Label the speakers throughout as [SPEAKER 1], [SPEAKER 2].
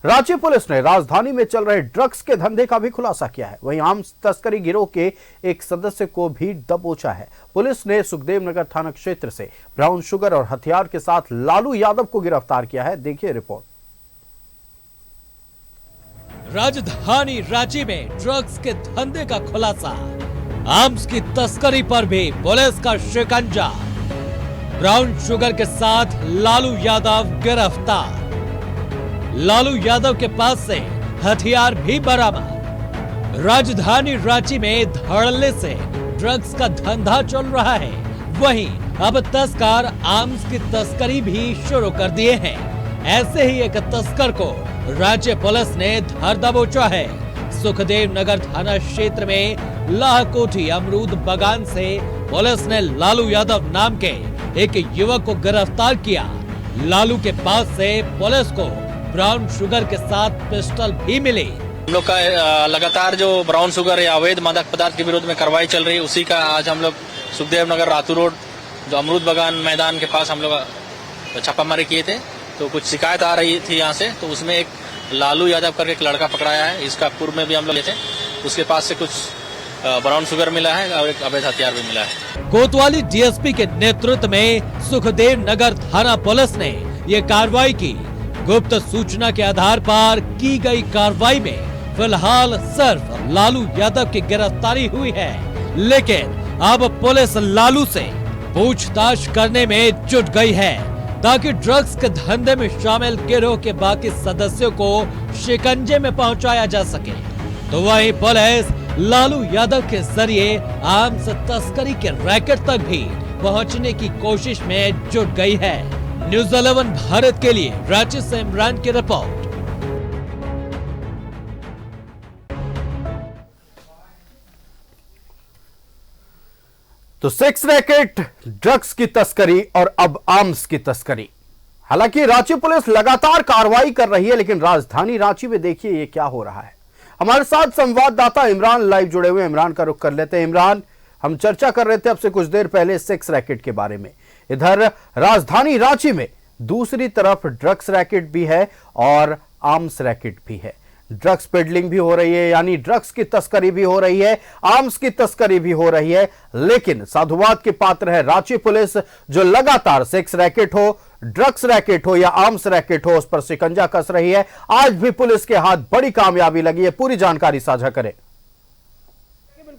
[SPEAKER 1] Ranchi police ने राजधानी में चल रहे ड्रग्स के धंधे का भी खुलासा किया है। वहीं आर्म्स तस्करी गिरोह के एक सदस्य को भी दबोचा है। पुलिस ने सुखदेव नगर थाना क्षेत्र से ब्राउन शुगर और हथियार के साथ लालू यादव को गिरफ्तार किया है। देखिए रिपोर्ट।
[SPEAKER 2] राजधानी रांची में ड्रग्स के धंधे का खुलासा, आर्म्स की तस्करी पर भी पुलिस का शिकंजा। ब्राउन शुगर के साथ लालू यादव गिरफ्तार। लालू यादव के पास से हथियार भी बरामद। राजधानी रांची में धड़ल्ले से ड्रग्स का धंधा चल रहा है। वहीं अब तस्कर आर्म्स की तस्करी भी शुरू कर दिए हैं। ऐसे ही एक तस्कर को रांची पुलिस ने धर दबोचा है। सुखदेव नगर थाना क्षेत्र में लाहकोठी अमरूद बागान से पुलिस ने लालू यादव नाम के एक युवक को गिरफ्तार किया। लालू के पास से पुलिस को ब्राउन शुगर के साथ पिस्टल भी मिली।
[SPEAKER 3] हम लोग का लगातार जो ब्राउन शुगर या अवैध मादक पदार्थ के विरोध में कार्रवाई चल रही है, उसी का आज हम लोग सुखदेव नगर रातू रोड जो अमरूद बागान मैदान के पास हम लोग छापामारी किए थे। तो कुछ शिकायत आ रही थी यहाँ से, तो उसमें एक लालू यादव करके एक लड़का पकड़ाया है। इसका पूर्व में भी हम लोग लेते, उसके पास से कुछ ब्राउन शुगर मिला है और एक अवैध हथियार भी मिला है।
[SPEAKER 2] कोतवाली डीएसपी के नेतृत्व में सुखदेव नगर थाना पुलिस ने ये कार्रवाई की। गुप्त सूचना के आधार पर की गई कार्रवाई में फिलहाल सिर्फ लालू यादव की गिरफ्तारी हुई है, लेकिन अब पुलिस लालू से पूछताछ करने में जुट गई है ताकि ड्रग्स के धंधे में शामिल गिरोह के बाकी सदस्यों को शिकंजे में पहुंचाया जा सके। तो वहीं पुलिस लालू यादव के जरिए आर्म्स तस्करी के रैकेट तक भी पहुंचने की कोशिश में जुट गई है। न्यूज़ 11 भारत के लिए रांची से इमरान की रिपोर्ट।
[SPEAKER 1] तो सेक्स रैकेट, ड्रग्स की तस्करी और अब आर्म्स की तस्करी। हालांकि रांची पुलिस लगातार कार्रवाई कर रही है, लेकिन राजधानी रांची में देखिए ये क्या हो रहा है। हमारे साथ संवाददाता इमरान लाइव जुड़े हुए। इमरान का रुख कर लेते हैं। इमरान, हम चर्चा कर रहे थे अब से कुछ देर पहले सेक्स रैकेट के बारे में। इधर राजधानी रांची में दूसरी तरफ ड्रग्स रैकेट भी है और आर्म्स रैकेट भी है। ड्रग्स पेडलिंग भी हो रही है, यानी ड्रग्स की तस्करी भी हो रही है, आर्म्स की तस्करी भी हो रही है। लेकिन साधुवाद के पात्र है रांची पुलिस, जो लगातार सेक्स रैकेट हो, ड्रग्स रैकेट हो या आर्म्स रैकेट हो, उस पर शिकंजा कस रही है। आज भी पुलिस के हाथ बड़ी कामयाबी लगी है। पूरी जानकारी साझा करें।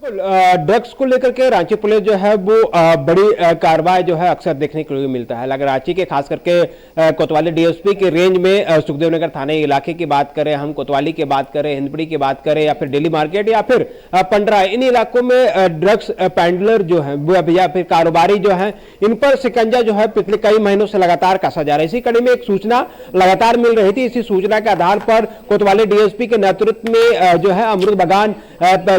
[SPEAKER 4] ड्रग्स को लेकर के रांची पुलिस जो है वो बड़ी कार्रवाई जो है अक्सर देखने के लिए मिलता है। अगर रांची के खास करके कोतवाली डीएसपी के रेंज में सुखदेव नगर थाने इलाके की बात करें, हम कोतवाली की बात करें, हिंदपड़ी की बात करें या फिर दिल्ली मार्केट या फिर पंडरा, इन इलाकों में ड्रग्स पैंडलर जो है या फिर कारोबारी जो है, इन पर शिकंजा जो है पिछले कई महीनों से लगातार कसा जा रहा है। इसी कड़ी में एक सूचना लगातार मिल रही थी। इसी सूचना के आधार पर कोतवाली डीएसपी के नेतृत्व में जो है अमरूद बागान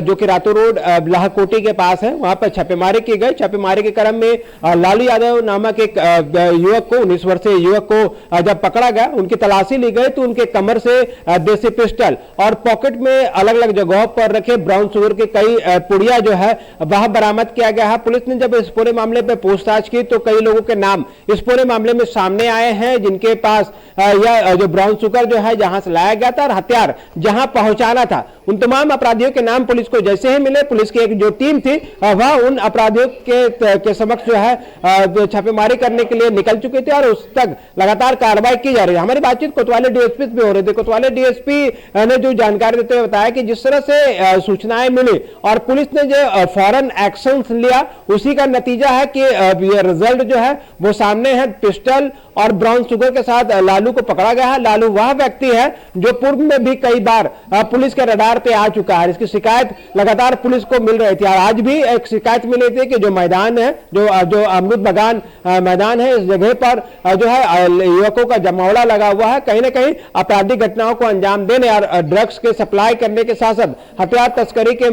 [SPEAKER 4] जो कि रातू रोड लाहकोटी के पास है, वहां पर छापेमारी की गई। छापेमारी के क्रम में लालू यादव नामक एक युवक को, 19 वर्षीय युवक को जब पकड़ा गया, उनकी तलाशी ली गई तो उनके कमर से देसी पिस्टल और पॉकेट में अलग अलग जगहों पर रखे ब्राउन शुगर के कई पुड़िया जो है वह बरामद किया गया है। पुलिस ने जब इस पूरे मामले पर पूछताछ की तो कई लोगों के नाम इस पूरे मामले में सामने आए हैं, जिनके पास यह जो ब्राउन शुगर जो है जहां से लाया गया था और हथियार जहां पहुंचाना था, उन तमाम अपराधियों के नाम पुलिस को जैसे ही मिले, पुलिस की एक जो टीम थी वह उन अपराधियों के समक्ष जो है छापेमारी करने के लिए निकल चुके थे और उस तक लगातार कार्रवाई की जा रही है। हमारी बातचीत कोतवाली डीएसपी से भी हो रही थी। कोतवाली डीएसपी ने जो जानकारी देते हुए बताया कि जिस तरह से सूचनाएं मिली और पुलिस ने जो फौरन एक्शन लिया, उसी का नतीजा है कि ये रिजल्ट जो है वो सामने है। पिस्टल और ब्राउन शुगर के साथ लालू को पकड़ा गया है। लालू वह व्यक्ति है जो पूर्व में भी कई बार पुलिस के रडार पे आ चुका है। इसकी शिकायत लगातार पुलिस को मिल रही थी और आज भी एक शिकायत मिली थी कि जो मैदान है, जो अमरूद बागान मैदान है, इस जगह पर जो है युवकों का जमावड़ा लगा हुआ है। कहीं ना कहीं आपराधिक घटनाओं को अंजाम देने और ड्रग्स के सप्लाई करने के साथ साथ हथियार तस्करी के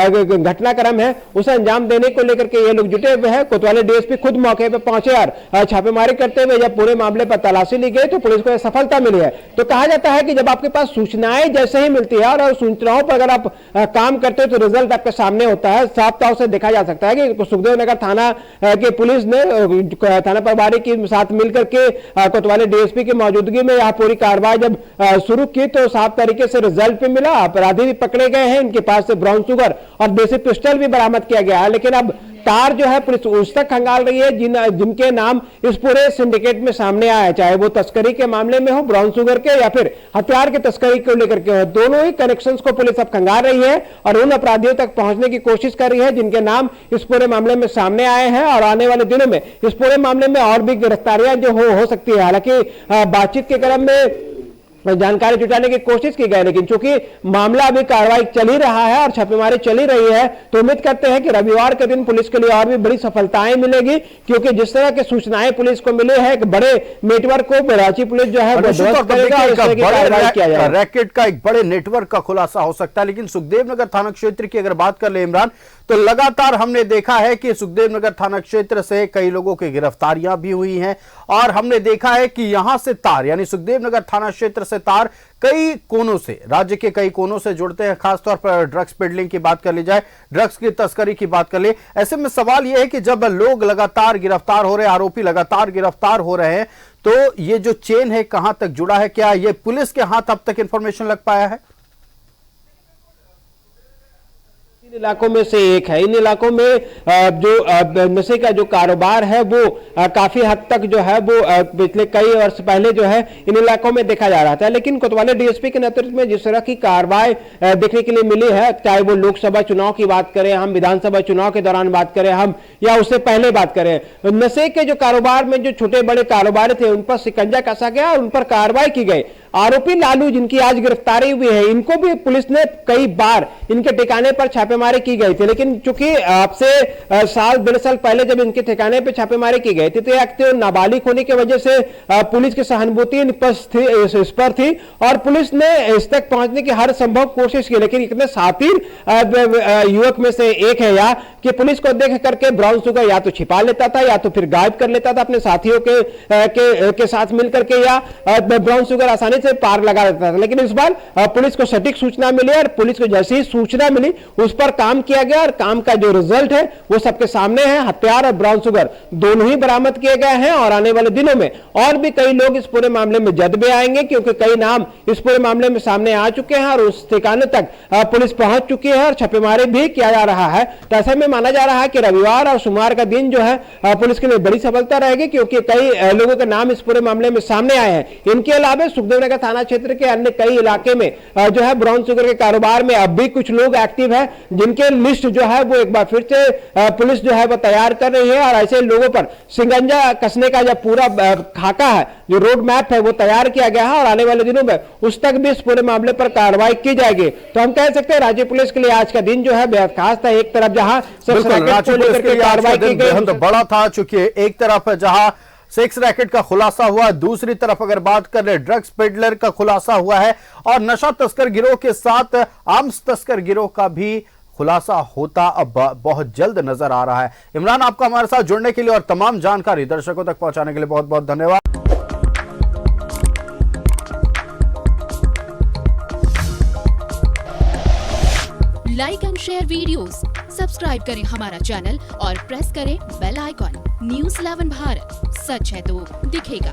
[SPEAKER 4] जो घटनाक्रम है उसे अंजाम देने को लेकर के ये लोग जुटे हुए हैं। कोतवाली डीएसपी खुद मौके पर पहुंचे और छापेमारी करते हुए जब पूरे मामले पर तलाशी ली गई तो पुलिस को यह सफलता मिली है। तो कहा जाता है कि जब आपके पास सूचनाएं जैसे ही मिलती है और सूचनाओं पर अगर आप काम करते हो तो रिजल्ट आपके सामने होता है। साफ तौर से देखा जा सकता है कि सुखदेव नगर थाना की पुलिस ने थाना प्रभारी के साथ मिलकर के कोतवाली डीएसपी की मौजूदगी में यह पूरी कार्रवाई जब शुरू की तो साफ तरीके से रिजल्ट भी मिला। अपराधी भी पकड़े गए हैं, इनके पास से ब्राउन शुगर और देसी पिस्टल भी बरामद किया गया है। लेकिन अब तार जो है पुलिस उस तक खंगाल रही है जिनके नाम इस पूरे सिंडिकेट में सामने आए, चाहे वो तस्करी के मामले में हो, ब्राउन शुगर के, या फिर हथियार की तस्करी को लेकर के हो। दोनों ही कनेक्शंस को पुलिस अब खंगाल रही है और उन अपराधियों तक पहुंचने की कोशिश कर रही है जिनके नाम इस पूरे मामले में सामने आए हैं। और आने वाले दिनों में इस पूरे मामले में और भी गिरफ्तारियां जो हो सकती है। हालांकि बातचीत के क्रम में जानकारी जुटाने की कोशिश की गई, लेकिन चूंकि मामला अभी कार्रवाई चल ही रहा है और छापेमारी चल ही रही है तो उम्मीद करते हैं कि रविवार के दिन पुलिस के लिए और भी बड़ी सफलताएं मिलेगी, क्योंकि जिस तरह की सूचनाएं पुलिस को मिली है एक बड़े नेटवर्क को रांची पुलिस जो है वो ध्वस्त करेगा और इस तरह की कार्रवाई किया जाएगा।
[SPEAKER 1] रैकेट का एक बड़े नेटवर्क का खुलासा हो सकता है। लेकिन सुखदेव नगर थाना क्षेत्र की अगर बात कर ले इमरान, तो लगातार हमने देखा है कि सुखदेव नगर थाना क्षेत्र से कई लोगों की गिरफ्तारियां भी हुई हैं और हमने देखा है कि यहां से तार यानी सुखदेव नगर थाना क्षेत्र से तार कई कोनों से, राज्य के कई कोनों से जुड़ते हैं। खासतौर पर ड्रग्स पेडलिंग की बात कर ली जाए, ड्रग्स की तस्करी की बात कर ले, ऐसे में सवाल यह है कि जब लोग लगातार गिरफ्तार हो रहे हैं, आरोपी लगातार गिरफ्तार हो रहे हैं, तो ये जो चेन है कहां तक जुड़ा है? क्या ये पुलिस के हाथ अब तक इंफॉर्मेशन लग पाया है?
[SPEAKER 4] इन इलाकों में से एक है। इन इलाकों में जो नशे का जो कारोबार है वो काफी हद तक जो है वो पिछले कई वर्ष पहले जो है इन इलाकों में देखा जा रहा था। लेकिन कोतवाली डीएसपी के नेतृत्व में जिस तरह की कार्रवाई देखने के लिए मिली है, चाहे वो लोकसभा चुनाव की बात करें हम, विधानसभा चुनाव के दौरान बात करें हम, या उससे पहले बात करें, नशे के जो कारोबार में जो छोटे बड़े कारोबार थे उन पर शिकंजा कसा गया और उन पर कार्रवाई की गई। आरोपी लालू जिनकी आज गिरफ्तारी हुई है, इनको भी पुलिस ने कई बार इनके ठिकाने पर छापेमारी की गई थी। लेकिन चूंकि आपसे साल 1.5 साल पहले जब इनके ठिकाने पर छापेमारी की गई थी तो एक नाबालिग होने की वजह से पुलिस की सहानुभूति इस पर थी और पुलिस ने इस तक पहुंचने की हर संभव कोशिश की। लेकिन इतने शातिर युवक में से एक है या कि पुलिस को देख करके ब्राउन शुगर या तो छिपा लेता था या तो फिर गायब कर लेता था अपने साथियों के साथ मिलकर के, या ब्राउन शुगर आसानी से पार लगा देता था। लेकिन इस बार पुलिस को सटीक सूचना मिली और पुलिस को जैसी ही सूचना मिली उस पर काम किया गया और काम का जो रिजल्ट है वो सबके सामने है। हथियार और ब्राउन शुगर दोनों ही बरामद किए गए हैं और आने वाले दिनों में और भी कई लोग इस पूरे मामले में जद में आएंगे, क्योंकि कई नाम इस पूरे मामले में सामने आ चुके हैं और उस ठिकाने तक पुलिस पहुंच चुकी है और छापेमारी भी किया जा रहा है। तो ऐसे में माना जा रहा है कि रविवार और सोमवार का दिन जो है पुलिस के लिए बड़ी सफलता रहेगी, क्योंकि कई लोगों के नाम इस पूरे मामले में सामने आए हैं। इनके अलावा सुखदेव नगर थाना क्षेत्र के अन्य कई इलाके में जो है ब्राउन शुगर के कारोबार में अब भी कुछ लोग एक्टिव है, जिनके लिस्ट जो है वो एक बार फिर से पुलिस जो है वो तैयार कर रही है और ऐसे लोगों पर शिकंजा कसने का जो पूरा खाका है, जो रोड मैप है वो तैयार किया गया है और आने वाले दिनों में उस तक भी इस पूरे मामले पर कार्रवाई की जाएगी। तो हम कह सकते हैं राज्य पुलिस के लिए आज का दिन जो है बेहद खास था। एक तरफ जहां कार्रवाई की गई
[SPEAKER 1] बड़ा था, चूंकि एक तरफ जहां सेक्स रैकेट का खुलासा हुआ, दूसरी तरफ अगर बात कर ले ड्रग्स पेडलर का खुलासा हुआ है और नशा तस्कर गिरोह के साथ आर्म्स तस्कर गिरोह का भी खुलासा होता अब बहुत जल्द नजर आ रहा है। इमरान, आपका हमारे साथ जुड़ने के लिए और तमाम जानकारी दर्शकों तक पहुंचाने के लिए बहुत बहुत धन्यवाद।
[SPEAKER 5] Like and share videos, subscribe करें हमारा चैनल और प्रेस करें बेल आइकॉन। न्यूज़ 11 भारत, सच है तो दिखेगा।